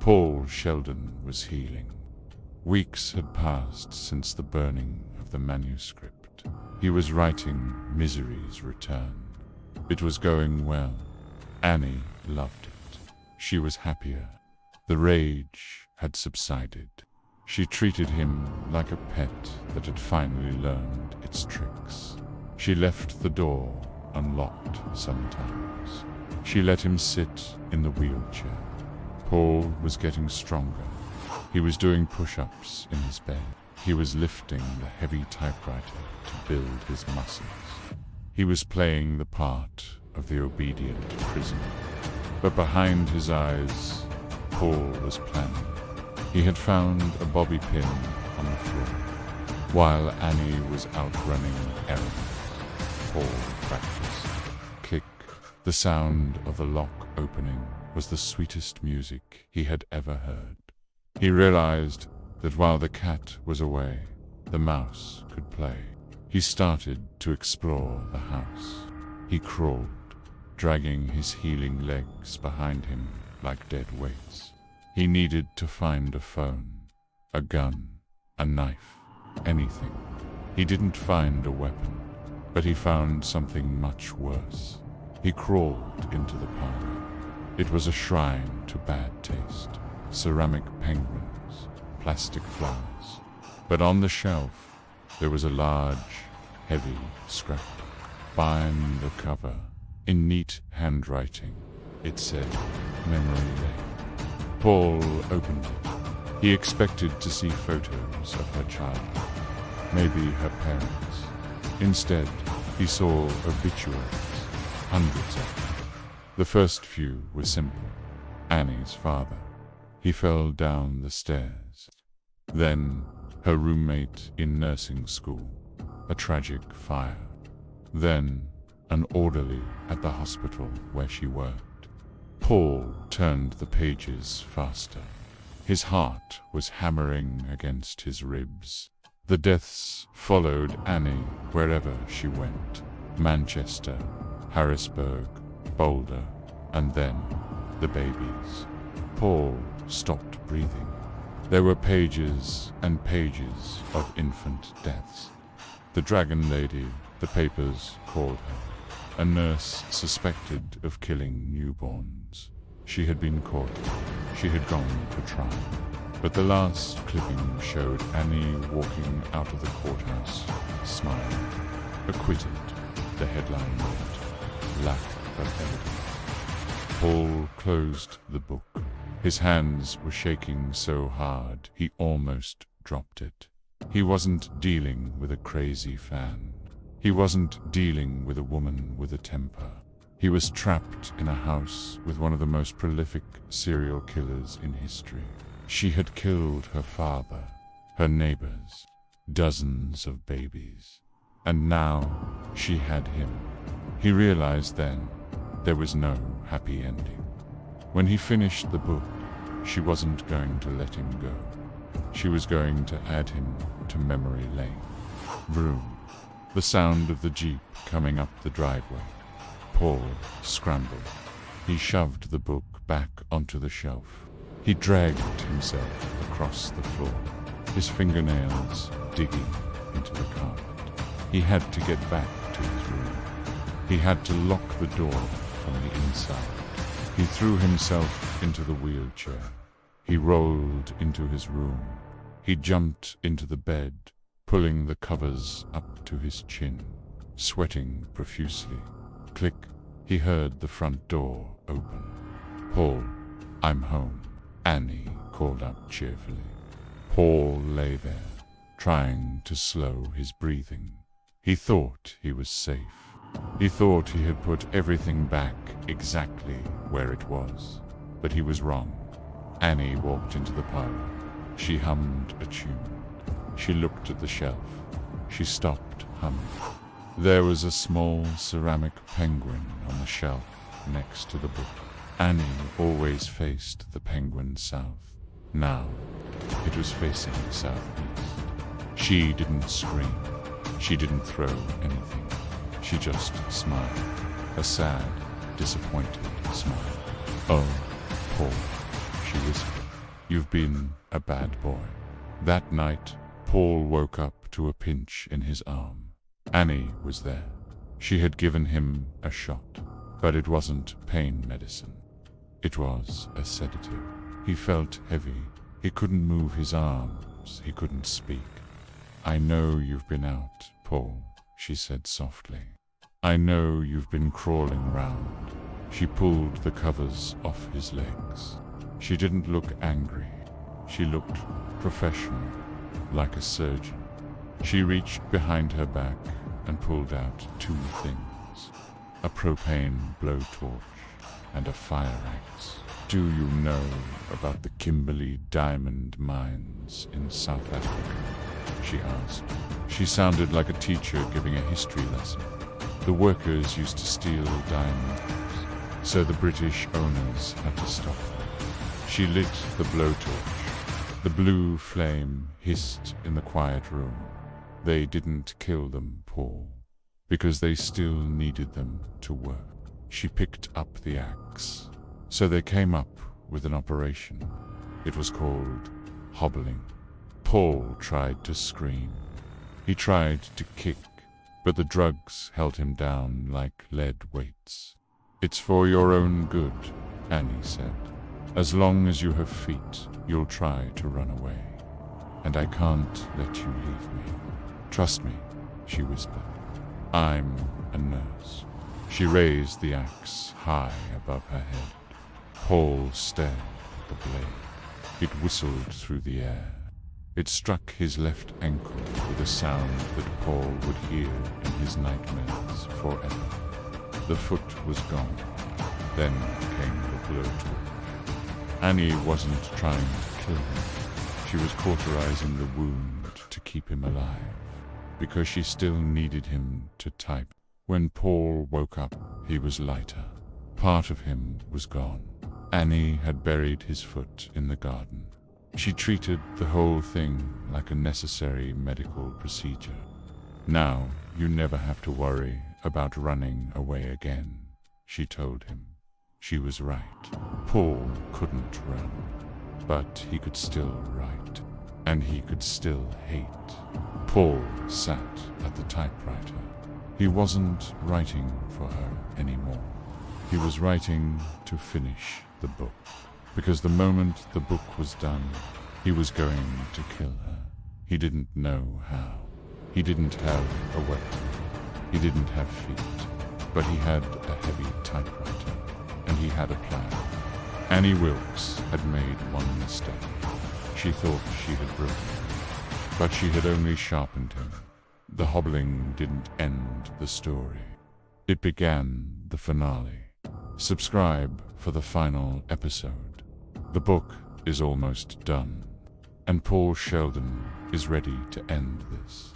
Paul Sheldon was healing. Weeks had passed since the burning of the manuscript. He was writing Misery's Return. It was going well. Annie loved it. She was happier. The rage had subsided. She treated him like a pet that had finally learned its tricks. She left the door unlocked sometimes. She let him sit in the wheelchair. Paul was getting stronger. He was doing push-ups in his bed. He was lifting the heavy typewriter to build his muscles. He was playing the part of the obedient prisoner. But behind his eyes, Paul was planning. He had found a bobby pin on the floor. While Annie was out running errands, Paul practiced. Click. The sound of the lock opening was the sweetest music he had ever heard. He realized that while the cat was away, the mouse could play. He started to explore the house. He crawled, dragging his healing legs behind him like dead weights. He needed to find a phone, a gun, a knife, anything. He didn't find a weapon, but he found something much worse. He crawled into the parlor. It was a shrine to bad taste. Ceramic penguins, plastic flowers. But on the shelf, there was a large, heavy scrapbook. Behind the cover, in neat handwriting, it said, Memory Lane. Paul opened it. He expected to see photos of her childhood, maybe her parents. Instead, he saw obituaries, hundreds of them. The first few were simple. Annie's father. He fell down the stairs. Then, her roommate in nursing school. A tragic fire. Then, an orderly at the hospital where she worked. Paul turned the pages faster. His heart was hammering against his ribs. The deaths followed Annie wherever she went. Manchester, Harrisburg, Boulder, and then the babies. Paul stopped breathing. There were pages and pages of infant deaths. The Dragon Lady, the papers called her. A nurse suspected of killing newborns. She had been caught. She had gone to trial. But the last clipping showed Annie walking out of the courthouse, smiling. Acquitted, the headline read. Lack of evidence. Paul closed the book. His hands were shaking so hard he almost dropped it. He wasn't dealing with a crazy fan. He wasn't dealing with a woman with a temper. He was trapped in a house with one of the most prolific serial killers in history. She had killed her father, her neighbors, dozens of babies. And now she had him. He realized then there was no happy ending. When he finished the book, she wasn't going to let him go. She was going to add him to memory lane. Vroom. The sound of the Jeep coming up the driveway. Paul scrambled. He shoved the book back onto the shelf. He dragged himself across the floor, his fingernails digging into the carpet. He had to get back to his room. He had to lock the door from the inside. He threw himself into the wheelchair. He rolled into his room. He jumped into the bed, pulling the covers up to his chin, sweating profusely. Click. He heard the front door open. Paul, I'm home, Annie called out cheerfully. Paul lay there, trying to slow his breathing. He thought he was safe. He thought he had put everything back exactly where it was. But he was wrong. Annie walked into the parlor. She hummed a tune. She looked at the shelf. She stopped humming. There was a small ceramic penguin on the shelf next to the book. Annie always faced the penguin south. Now, it was facing southeast. She didn't scream. She didn't throw anything. She just smiled. A sad, disappointed smile. Oh, Paul, she whispered. You've been a bad boy." That night, Paul woke up to a pinch in his arm. Annie was there. She had given him a shot, but it wasn't pain medicine. It was a sedative. He felt heavy. He couldn't move his arms. He couldn't speak. "I know you've been out, Paul," she said softly. "I know you've been crawling round." She pulled the covers off his legs. She didn't look angry. She looked professional, like a surgeon. She reached behind her back and pulled out 2 things: a propane blowtorch and a fire axe. "Do you know about the Kimberley diamond mines in South Africa?" she asked. She sounded like a teacher giving a history lesson. "The workers used to steal diamonds, so the British owners had to stop them." She lit the blowtorch. The blue flame hissed in the quiet room. "They didn't kill them, Paul, because they still needed them to work." She picked up the axe. "So they came up with an operation. It was called Hobbling." Paul tried to scream. He tried to kick, but the drugs held him down like lead weights. "It's for your own good," Annie said. "As long as you have feet, you'll try to run away. And I can't let you leave me. Trust me," she whispered. "I'm a nurse." She raised the axe high above her head. Paul stared at the blade. It whistled through the air. It struck his left ankle with a sound that Paul would hear in his nightmares forever. The foot was gone. Then came the blowtorch. Annie wasn't trying to kill him. She was cauterizing the wound to keep him alive, because she still needed him to type. When Paul woke up, he was lighter. Part of him was gone. Annie had buried his foot in the garden. She treated the whole thing like a necessary medical procedure. "Now, you never have to worry about running away again," she told him. She was right. Paul couldn't run, but he could still write, and he could still hate. Paul sat at the typewriter. He wasn't writing for her anymore. He was writing to finish the book, because the moment the book was done, he was going to kill her. He didn't know how. He didn't have a weapon. He didn't have feet, but he had a heavy typewriter, and he had a plan. Annie Wilkes had made one mistake. She thought she had broken him, but she had only sharpened him. The hobbling didn't end the story. It began the finale. Subscribe for the final episode. The book is almost done, and Paul Sheldon is ready to end this.